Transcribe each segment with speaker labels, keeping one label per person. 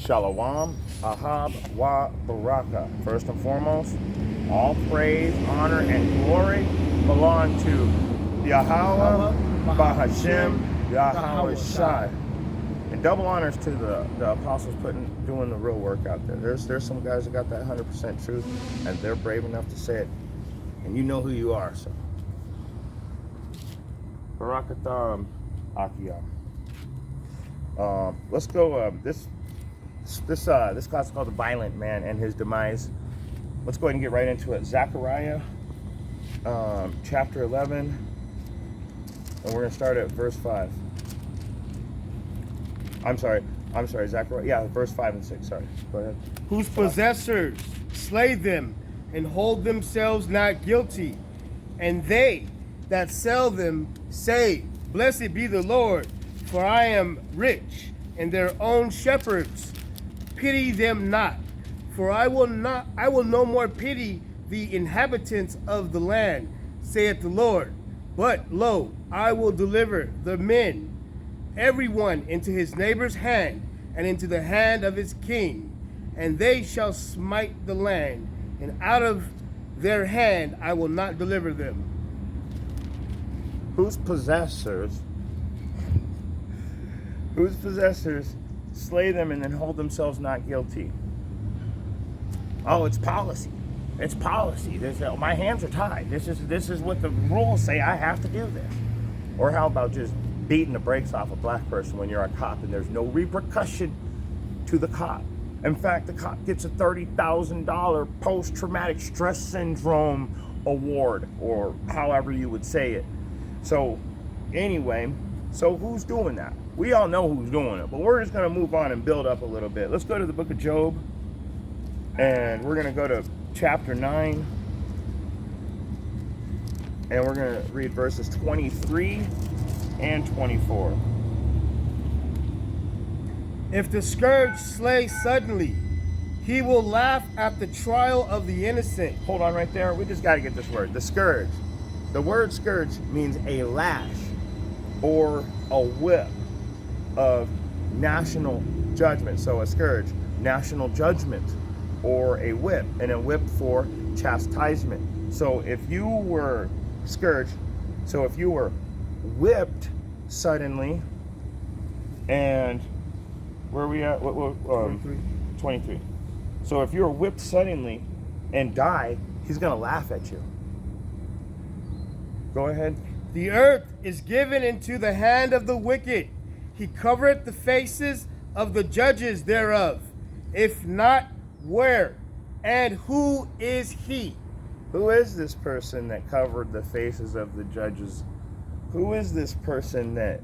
Speaker 1: Shalom, Ahab, Wa Baraka. First and foremost, all praise, honor, and glory belong to Yahweh, Bahashem, Yahweh Shai. And double honors to the apostles doing the real work out there. There's some guys that got that 100% truth, and they're brave enough to say it. And you know who you are, so. Barakatham Akiyam. Let's go. This class is called The Violent Man and His Demise. Let's go ahead and get right into it. Zechariah, chapter 11, and we're going to start at verse 5. I'm sorry, Zechariah. Yeah, verse 5 and 6. Sorry. Go ahead.
Speaker 2: Whose possessors slay them and hold themselves not guilty, and they that sell them say, Blessed be the Lord, for I am rich, and their own shepherds pity them not. For I will no more pity the inhabitants of the land, saith the Lord. But lo, I will deliver the men, everyone into his neighbor's hand, and into the hand of his king, and they shall smite the land, and out of their hand I will not deliver them.
Speaker 1: Whose possessors slay them and then hold themselves not guilty? Oh, it's policy. It's policy. My hands are tied. This is what the rules say. I have to do this. Or how about just beating the brakes off a black person when you're a cop and there's no repercussion to the cop? In fact, the cop gets a $30,000 post-traumatic stress syndrome award, or however you would say it. So anyway, so who's doing that? We all know who's doing it, but we're just going to move on and build up a little bit. Let's go to the book of Job, and we're going to go to chapter 9, and we're going to read verses 23 and 24.
Speaker 2: If the scourge slay suddenly, he will laugh at the trial of the innocent.
Speaker 1: Hold on right there. We just got to get this word. The scourge. The word scourge means a lash or a whip of national judgment. So a scourge, national judgment, or a whip, and a whip for chastisement. So if you were scourged, so if you were whipped suddenly, and where are we at? 23. So if you're whipped suddenly and die, he's going to laugh at you. Go ahead.
Speaker 2: The earth is given into the hand of the wicked. He covereth the faces of the judges thereof. If not, where? And who is he?
Speaker 1: Who is this person that covered the faces of the judges? Who is this person that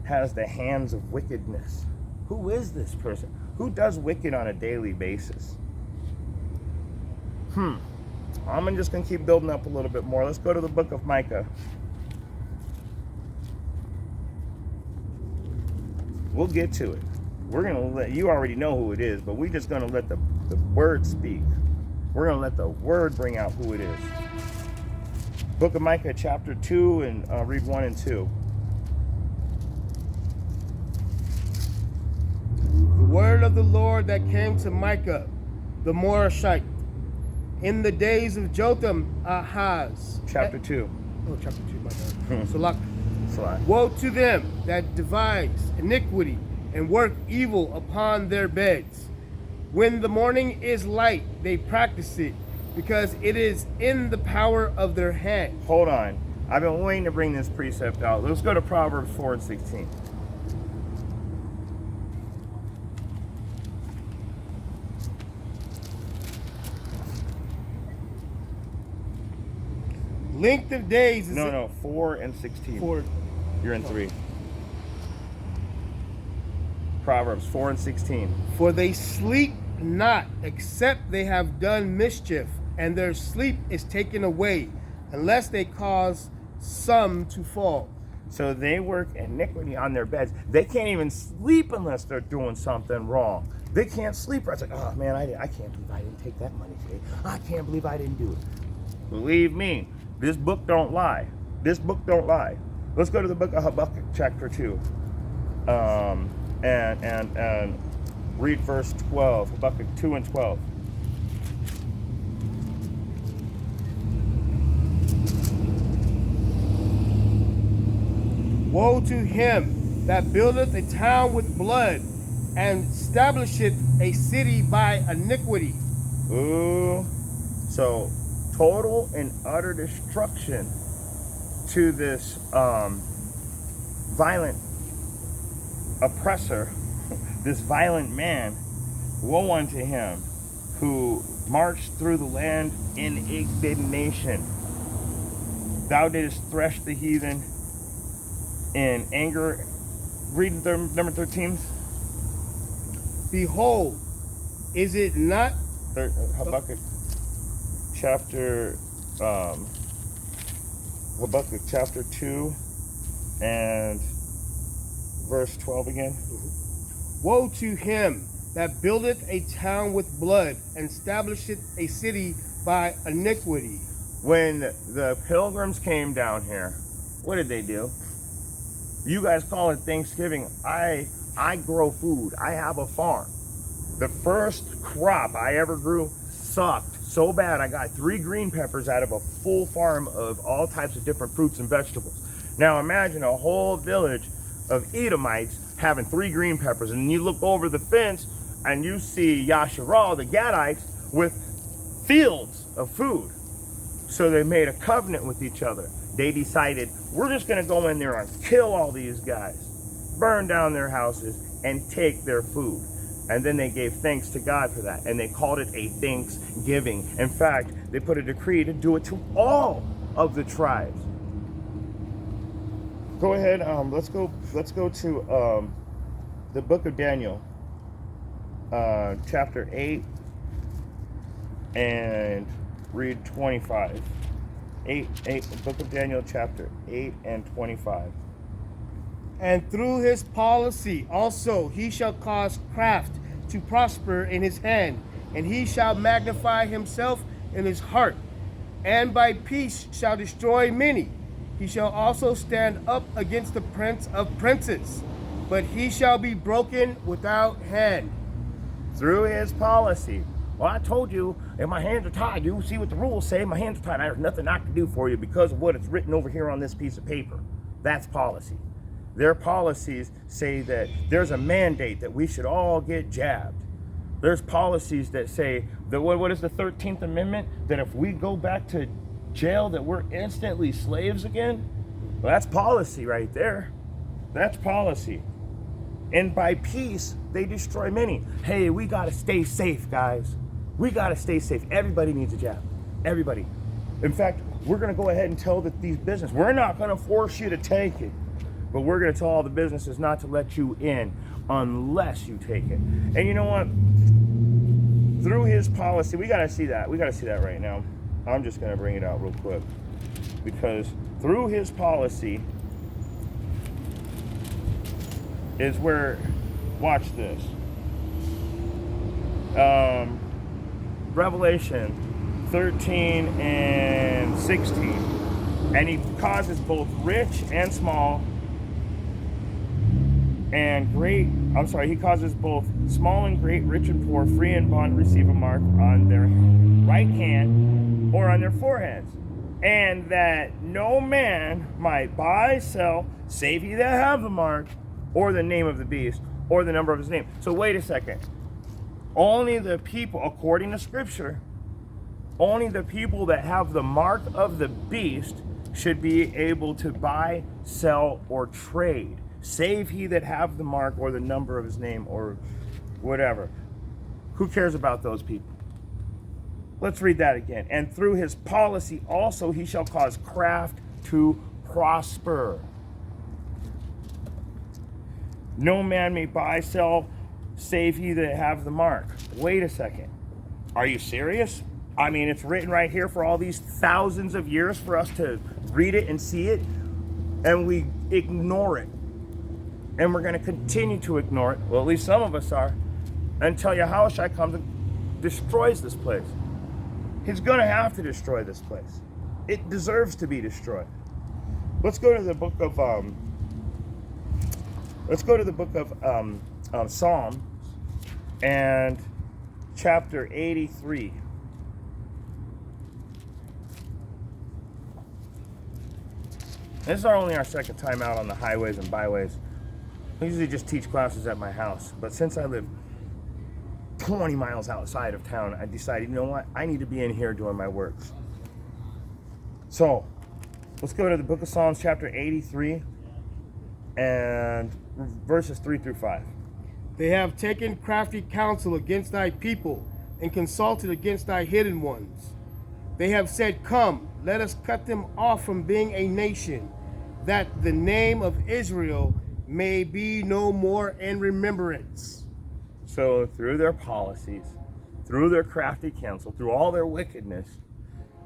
Speaker 1: has the hands of wickedness? Who is this person? Who does wicked on a daily basis? I'm just going to keep building up a little bit more. Let's go to the book of Micah. We'll get to it. We're going to let, you already know who it is, but we're just going to let the word speak. We're going to let the word bring out who it is. Book of Micah, chapter 2, and read 1 and 2.
Speaker 2: The word of the Lord that came to Micah, the Morashite, in the days of Jotham, Ahaz.
Speaker 1: Chapter 2.
Speaker 2: Oh, chapter 2, my God. Salak.
Speaker 1: Slide.
Speaker 2: Woe to them that devise iniquity and work evil upon their beds. When the morning is light, they practice it, because it is in the power of their hand.
Speaker 1: Hold on. I've been waiting to bring this precept out. Let's go to Proverbs 4 and 16.
Speaker 2: Length of days is...
Speaker 1: No, 4 and 16.
Speaker 2: 4.
Speaker 1: You're in 3. Proverbs 4 and 16.
Speaker 2: For they sleep not, except they have done mischief, and their sleep is taken away, unless they cause some to fall.
Speaker 1: So they work iniquity on their beds. They can't even sleep unless they're doing something wrong. They can't sleep. It's like, oh man, I can't believe I didn't take that money today. I can't believe I didn't do it. Believe me, this book don't lie. This book don't lie. Let's go to the book of Habakkuk, chapter 2. And Read verse 12, Habakkuk 2 and 12.
Speaker 2: Woe to him that buildeth a town with blood, and establisheth a city by iniquity.
Speaker 1: Ooh. So, total and utter destruction to this violent oppressor, this violent man. Woe unto him who marched through the land in indignation. Thou didst thresh the heathen in anger. Read number 13.
Speaker 2: Behold, is it not
Speaker 1: Habakkuk chapter Habakkuk chapter 2 and verse 12 again.
Speaker 2: woe to him that buildeth a town with blood, and establisheth a city by iniquity.
Speaker 1: When the pilgrims came down here, what did they do? You guys call it Thanksgiving. I grow food. I have a farm. The first crop I ever grew sucked so bad I got 3 green peppers out of a full farm of all types of different fruits and vegetables. Now imagine a whole village of Edomites having 3 green peppers, and you look over the fence and you see Yasharal, the Gadites, with fields of food. So they made a covenant with each other. They decided, we're just going to go in there and kill all these guys, burn down their houses, and take their food. And then they gave thanks to God for that, and they called it a Thanksgiving. In fact, they put a decree to do it to all of the tribes. Go ahead. Let's go to the book of Daniel, chapter 8, and read 25. Book of Daniel, chapter 8 and 25.
Speaker 2: And through his policy also he shall cause craft to prosper in his hand, and he shall magnify himself in his heart, and by peace shall destroy many. He shall also stand up against the prince of princes, but he shall be broken without hand.
Speaker 1: Through his policy. Well, I told you, if my hands are tied, you see what the rules say, my hands are tied. There's nothing I can do for you because of what it's written over here on this piece of paper. That's policy. Their policies say that there's a mandate that we should all get jabbed. There's policies that say that what is the 13th Amendment? That if we go back to jail that we're instantly slaves again? Well, that's policy right there. That's policy. And by peace, they destroy many. Hey, we gotta stay safe, guys. We gotta stay safe. Everybody needs a jab. Everybody. In fact, we're gonna go ahead and tell these businesses, we're not gonna force you to take it, but we're gonna tell all the businesses not to let you in unless you take it. And you know what? Through his policy, we gotta see that. We gotta see that right now. I'm just gonna bring it out real quick. Because through his policy is where, watch this. Revelation 13 and 16. And he causes both rich and small and great, he causes both small and great, rich and poor, free and bond, receive a mark on their right hand or on their foreheads. And that no man might buy, sell, save he that have the mark, or the name of the beast, or the number of his name. So wait a second. Only the people, according to Scripture, only the people that have the mark of the beast should be able to buy, sell, or trade. Save he that have the mark or the number of his name or whatever. Who cares about those people? Let's read that again. And through his policy also he shall cause craft to prosper. No man may buy, sell, save he that have the mark. Wait a second. Are you serious? I mean, it's written right here for all these thousands of years for us to read it and see it, and we ignore it. And we're going to continue to ignore it, well, at least some of us are, until Yahushua comes and destroys this place. He's going to have to destroy this place. It deserves to be destroyed. Let's go to the book of Psalm and chapter 83. This is only our second time out on the highways and byways. I usually just teach classes at my house, but since I live 20 miles outside of town, I decided, you know what, I need to be in here doing my works. So let's go to the book of Psalms chapter 83 and verses 3 through 5.
Speaker 2: They have taken crafty counsel against thy people and consulted against thy hidden ones. They have said, come, let us cut them off from being a nation, that the name of Israel may be no more in remembrance.
Speaker 1: So through their policies, through their crafty counsel, through all their wickedness,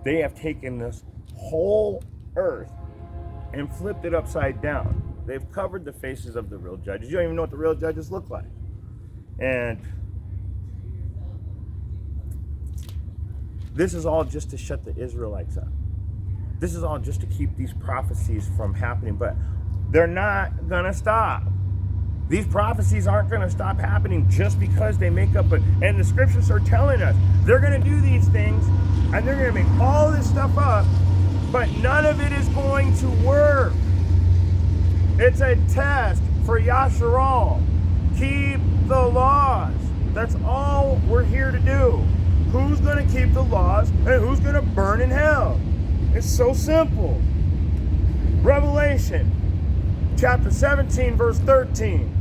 Speaker 1: they have taken this whole earth and flipped it upside down. They've covered the faces of the real judges. You don't even know what the real judges look like. And this is all just to shut the Israelites up. This is all just to keep these prophecies from happening, but they're not gonna stop. These prophecies aren't gonna stop happening just because they make up, and the scriptures are telling us they're gonna do these things and they're gonna make all this stuff up, but none of it is going to work. It's a test for Yasharal. Keep the laws. That's all we're here to do. Who's going to keep the laws and who's going to burn in hell? It's so simple. Revelation chapter 17 verse 13.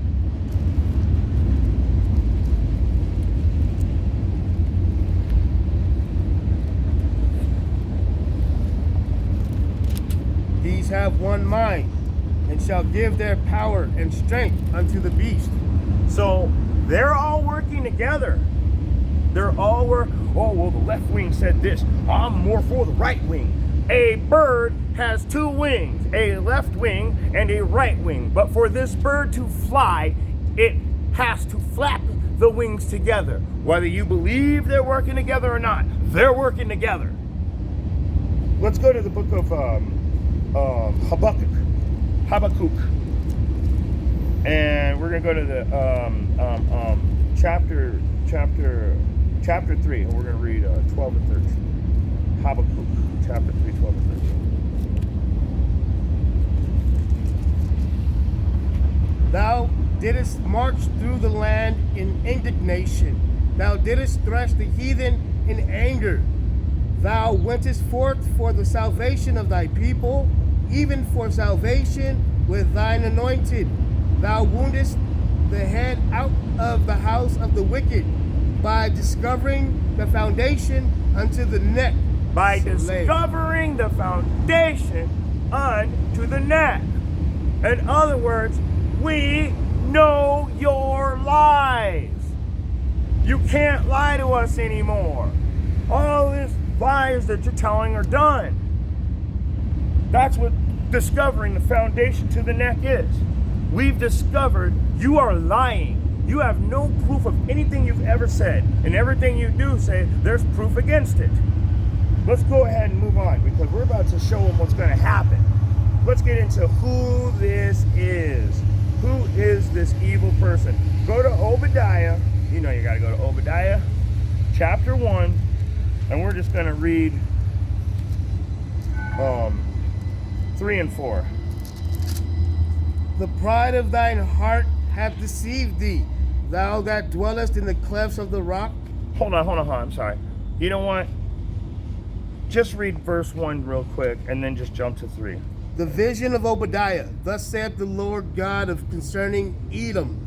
Speaker 2: These have one mind, and shall give their power and strength unto the beast.
Speaker 1: So they're all working together. They're all oh, well, the left wing said this. I'm more for the right wing. A bird has two wings, a left wing and a right wing. But for this bird to fly, it has to flap the wings together. Whether you believe they're working together or not, they're working together. Let's go to the book of Habakkuk. And we're going to go to the chapter 3, and we're going to read 12 and 13. Habakkuk, chapter 3, 12 and 13.
Speaker 2: Thou didst march through the land in indignation. Thou didst thresh the heathen in anger. Thou wentest forth for the salvation of thy people, even for salvation with thine anointed. Thou woundest the head out of the house of the wicked, by discovering the foundation unto the neck.
Speaker 1: By discovering the foundation unto the neck. In other words, we know your lies. You can't lie to us anymore. All these lies that you're telling are done. That's what discovering the foundation to the neck is. We've discovered you are lying. You have no proof of anything you've ever said, and everything you do say, there's proof against it. Let's go ahead and move on, because we're about to show them what's going to happen. Let's get into who this is. Who is this evil person? Go to Obadiah. You know you got to go to Obadiah, chapter 1, and we're just going to read 3 and 4.
Speaker 2: The pride of thine heart hath deceived thee, thou that dwellest in the clefts of the rock.
Speaker 1: Hold on, I'm sorry. You know what? Just read verse 1 real quick, and then just jump to 3.
Speaker 2: The vision of Obadiah. Thus saith the Lord God of concerning Edom.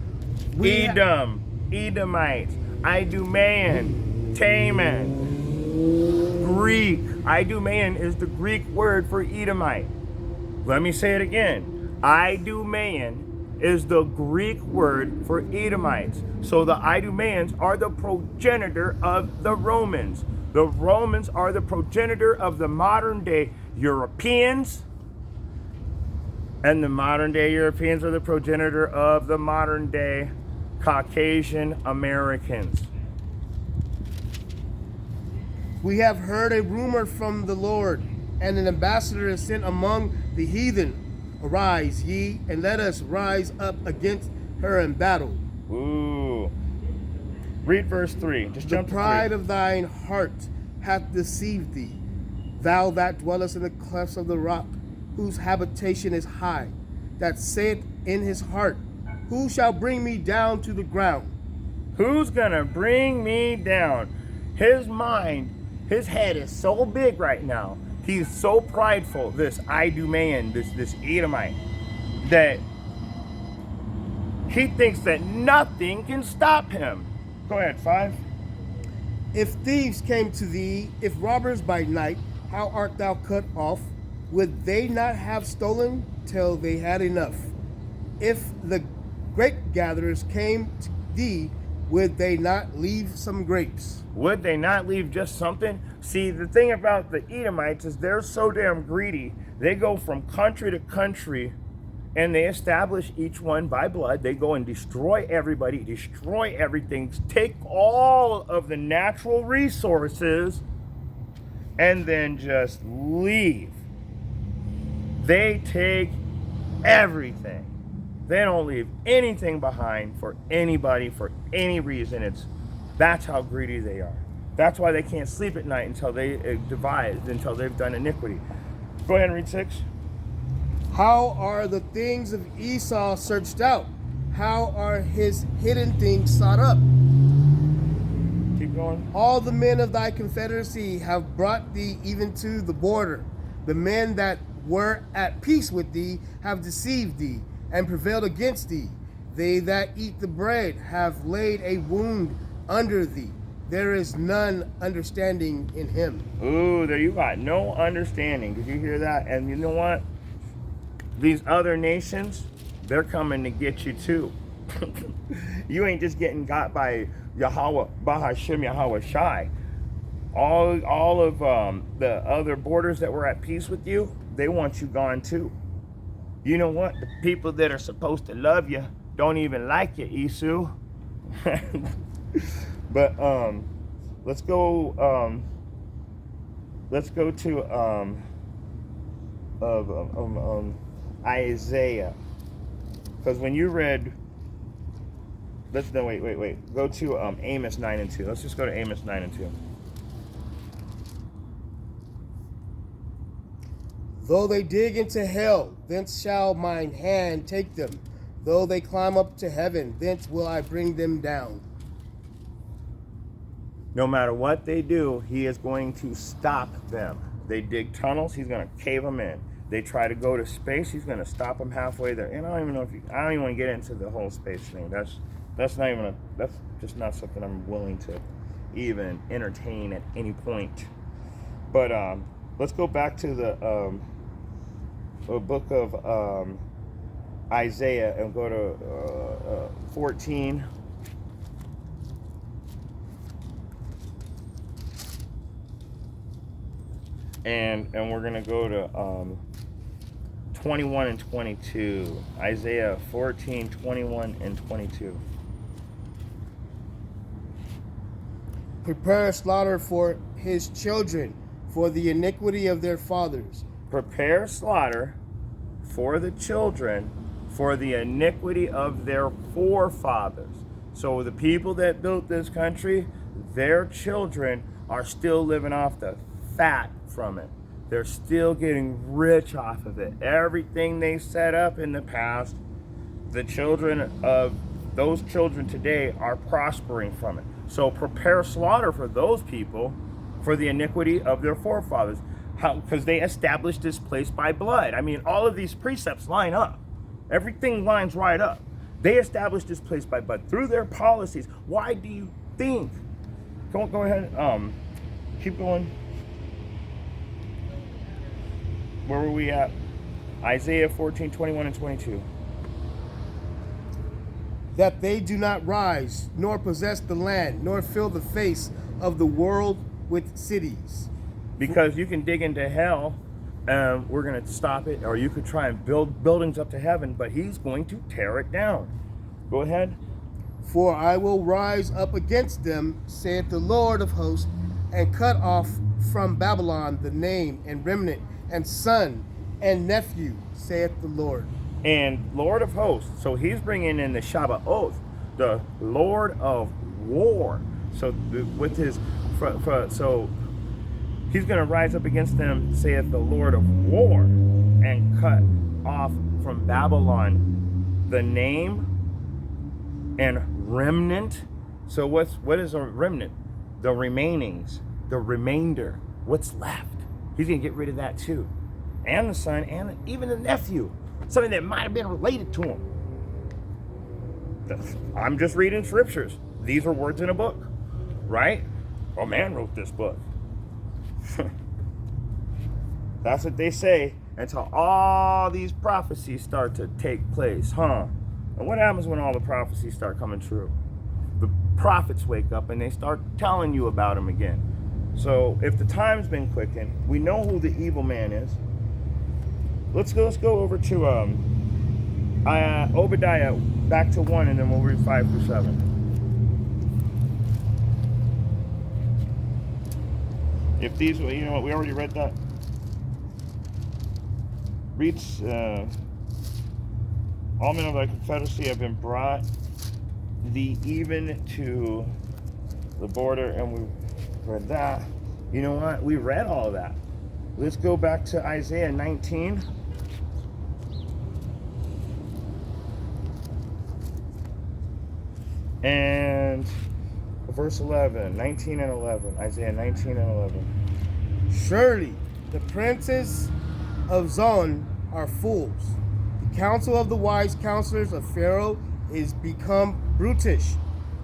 Speaker 1: Edomites, Idumean, Taman, Greek. Idumean is the Greek word for Edomite. Let me say it again. Idumean is the Greek word for Edomites. So the Idumeans are the progenitor of the Romans. The Romans are the progenitor of the modern day Europeans. And the modern day Europeans are the progenitor of the modern day Caucasian Americans.
Speaker 2: We have heard a rumor from the Lord, and an ambassador is sent among the heathen. Arise, ye, and let us rise up against her in battle.
Speaker 1: Ooh. Read verse 3. Just
Speaker 2: The
Speaker 1: jump
Speaker 2: pride
Speaker 1: to 3.
Speaker 2: of thine heart hath deceived thee, thou that dwellest in the clefts of the rock, whose habitation is high, that saith in his heart, who shall bring me down to the ground?
Speaker 1: Who's gonna bring me down? His mind, his head is so big right now. He's so prideful, this Idumean, this Edomite, that he thinks that nothing can stop him. Go ahead, 5.
Speaker 2: If thieves came to thee, if robbers by night, how art thou cut off? Would they not have stolen till they had enough? If the grape gatherers came to thee, would they not leave some grapes?
Speaker 1: Would they not leave just something? See, the thing about the Edomites is they're so damn greedy. They go from country to country and they establish each one by blood. They go and destroy everybody, destroy everything, take all of the natural resources, and then just leave. They take everything. They don't leave anything behind for anybody, for any reason. That's how greedy they are. That's why they can't sleep at night until they devise, until they've done iniquity. Go ahead and read 6.
Speaker 2: How are the things of Esau searched out? How are his hidden things sought up?
Speaker 1: Keep going.
Speaker 2: All the men of thy confederacy have brought thee even to the border. The men that were at peace with thee have deceived thee and prevailed against thee. They that eat the bread have laid a wound under thee. There is none understanding in him.
Speaker 1: Ooh, there you got no understanding. Did you hear that? And you know what? These other nations, they're coming to get you too. You ain't just getting got by Yahweh, Bahashim Yahweh Shai. All of the other borders that were at peace with you, they want you gone too. You know what? The people that are supposed to love you don't even like you, Esau. But let's go to Isaiah, because when you read, go to Amos 9 and 2. Let's just go to Amos 9 and 2.
Speaker 2: Though they dig into hell, thence shall mine hand take them. Though they climb up to heaven, thence will I bring them down.
Speaker 1: No matter what they do, he is going to stop them. They dig tunnels, he's going to cave them in. They try to go to space, he's going to stop them halfway there. And I don't even know I don't even want to get into the whole space thing. That's just not something I'm willing to even entertain at any point. But let's go back to the book of Isaiah and go to 14. And we're going to go to 21 and 22. Isaiah 14, 21 and 22.
Speaker 2: Prepare slaughter for his children, for the iniquity of their fathers.
Speaker 1: Prepare slaughter for the children, for the iniquity of their forefathers. So the people that built this country, their children are still living off the fat from it. They're still getting rich off of it. Everything they set up in the past, the children of those children today are prospering from it. So prepare slaughter for those people, for the iniquity of their forefathers. Because they established this place by blood. I mean, all of these precepts line up. Everything lines right up. They established this place by blood through their policies. Why do you think? Go ahead. Keep going. Where were we at? Isaiah 14, 21 and 22.
Speaker 2: That they do not rise, nor possess the land, nor fill the face of the world with cities.
Speaker 1: Because you can dig into hell, we're going to stop it, or you could try and build buildings up to heaven, but he's going to tear it down. Go ahead.
Speaker 2: For I will rise up against them, saith the Lord of hosts, and cut off from Babylon the name and remnant and son and nephew, saith the Lord.
Speaker 1: And Lord of hosts, so he's bringing in the Shabbat oath, the Lord of war. So with his, so he's going to rise up against them, saith the Lord of war, and cut off from Babylon the name and remnant. So what is a remnant? The remainings, the remainder, what's left. He's going to get rid of that too. And the son, and even the nephew. Something that might have been related to him. I'm just reading scriptures. These are words in a book, right? A man wrote this book. That's what they say until all these prophecies start to take place, huh? And what happens when all the prophecies start coming true? The prophets wake up and they start telling you about him again. So if the time's been quickened, we know who the evil man is. Let's go over to Obadiah, back to 1, and then we'll read 5 through 7. If these, you know what, we already read that. Reads, all men of thy confederacy have been brought thee even to the border, and we read that. You know what? We read all of that. Let's go back to Isaiah 19. And verse 11, 19 and 11. Isaiah 19 and 11.
Speaker 2: Surely the princes of Zion are fools. The counsel of the wise counselors of Pharaoh is become brutish.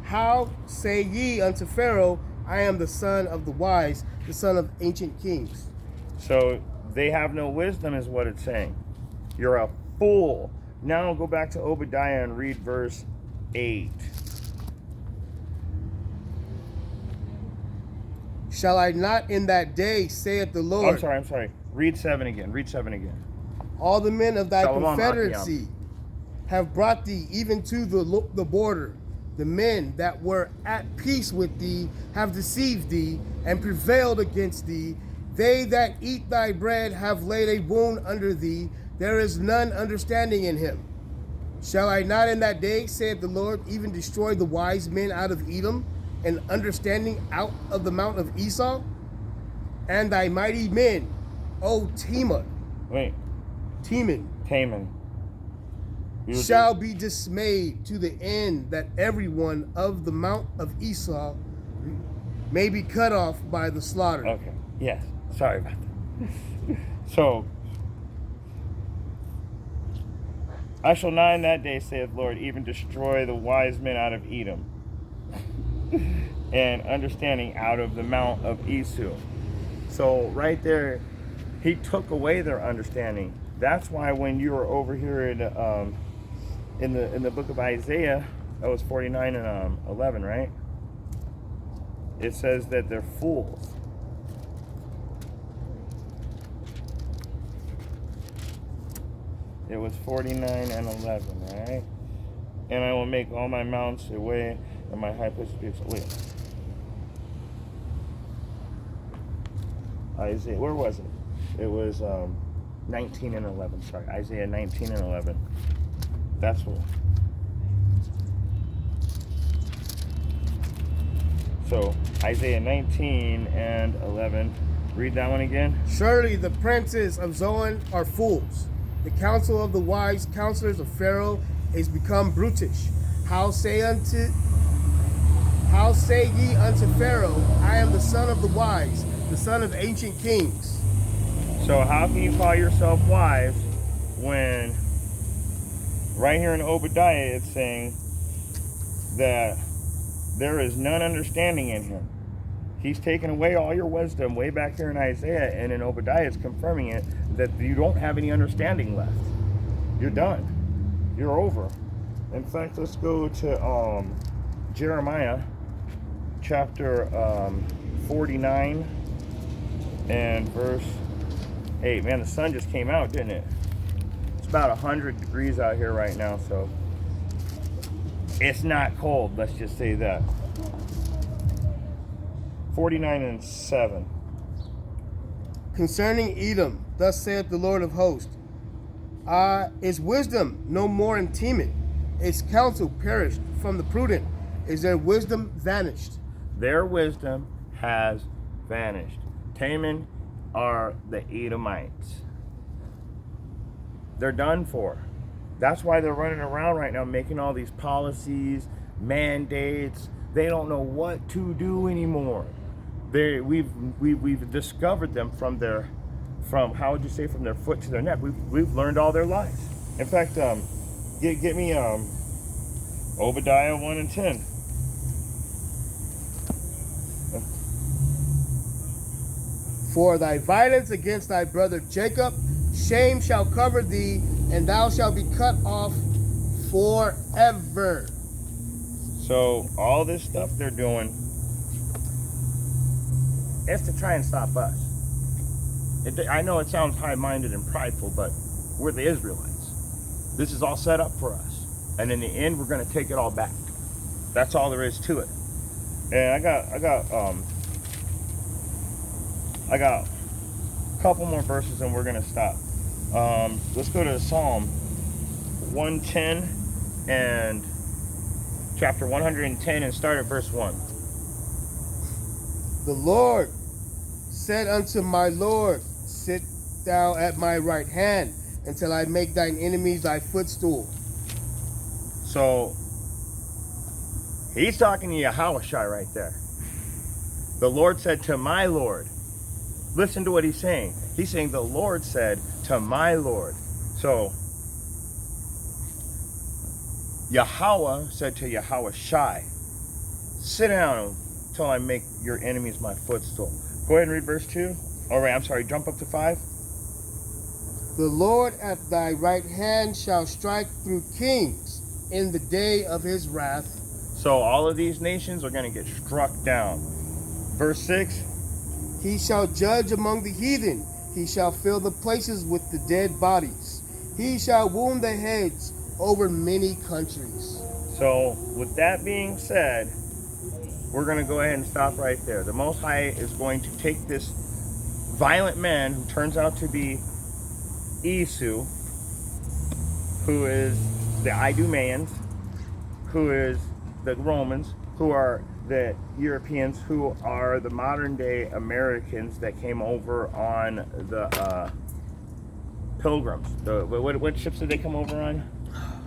Speaker 2: How say ye unto Pharaoh, I am the son of the wise, the son of ancient kings?
Speaker 1: So they have no wisdom is what it's saying. You're a fool. Now go back to Obadiah and read verse 8.
Speaker 2: Shall I not in that day, saith the Lord?
Speaker 1: I'm sorry. Read 7 again. Read 7 again.
Speaker 2: All the men of thy
Speaker 1: Shalom,
Speaker 2: confederacy have brought thee even to the border. The men that were at peace with thee have deceived thee and prevailed against thee. They that eat thy bread have laid a wound under thee. There is none understanding in him. Shall I not in that day, saith the Lord, even destroy the wise men out of Edom, and understanding out of the mount of Esau? And thy mighty men, O Teman, shall be dismayed to the end that everyone of the mount of Esau may be cut off by the slaughter.
Speaker 1: Okay, yes. Sorry about that. So, I shall not in that day, saith Lord, even destroy the wise men out of Edom, and understanding out of the mount of Esau. So right there, he took away their understanding. That's why when you were over here in the book of Isaiah, that was 49 and 11, right? It says that they're fools. It was 49 and 11, right? And I will make all my mounts a way and my high places be wait. Isaiah, where was it? It was 19 and 11. Sorry, Isaiah 19 and 11. That's what. So Isaiah 19 and 11. Read that one again.
Speaker 2: Surely the princes of Zion are fools. The counsel of the wise counselors of Pharaoh is become brutish. How say ye unto Pharaoh, I am the son of the wise, the son of ancient kings?
Speaker 1: So how can you call yourself wise when right here in Obadiah it's saying that there is none understanding in him? He's taken away all your wisdom way back here in Isaiah, and in Obadiah it's confirming it that you don't have any understanding left. You're done. You're over. In fact, let's go to Jeremiah chapter 49 and verse 8. Man, the sun just came out, didn't it? It's about 100 degrees out here right now, so it's not cold, let's just say that. 49 and 7.
Speaker 2: Concerning Edom, thus saith the Lord of hosts, is wisdom no more in Teman? Its counsel perished from the prudent. is their wisdom vanished.
Speaker 1: Their wisdom has vanished. Taman are the Edomites. They're done for. That's why they're running around right now making all these policies, mandates. They don't know what to do anymore. We've discovered them from their foot to their neck. We've learned all their lies. In fact, get me Obadiah 1 and 10.
Speaker 2: For thy violence against thy brother Jacob, shame shall cover thee, and thou shalt be cut off forever.
Speaker 1: So all this stuff they're doing is to try and stop us. I know it sounds high-minded and prideful, but we're the Israelites. This is all set up for us, and in the end, we're going to take it all back. That's all there is to it. And I got a couple more verses, and we're going to stop. Let's go to Psalm 110 and chapter 110 and start at verse 1.
Speaker 2: The Lord said unto my Lord, sit thou at my right hand until I make thine enemies thy footstool.
Speaker 1: So he's talking to Yahushua right there. The Lord said to my Lord. Listen to what he's saying. He's saying the Lord said to my Lord. So Yahweh said to Yahushua, sit down until I make your enemies my footstool. Go ahead and read verse 2. All right, I'm sorry, jump up to 5.
Speaker 2: The Lord at thy right hand shall strike through kings in the day of his wrath.
Speaker 1: So all of these nations are going to get struck down. Verse 6.
Speaker 2: He shall judge among the heathen. He shall fill the places with the dead bodies. He shall wound the heads over many countries.
Speaker 1: So with that being said, we're going to go ahead and stop right there. The Most High is going to take this violent man who turns out to be Esau, who is the Idumeans, who is the Romans, who are the Europeans, who are the modern day Americans that came over on the Pilgrims. What ships did they come over on?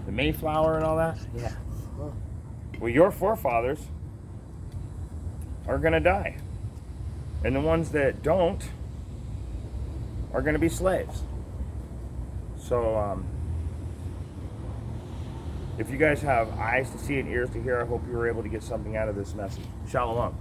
Speaker 1: The Mayflower and all that? Yeah. Well, your forefathers are going to die. And the ones that don't are going to be slaves. So, if you guys have eyes to see and ears to hear, I hope you were able to get something out of this message. Shalom.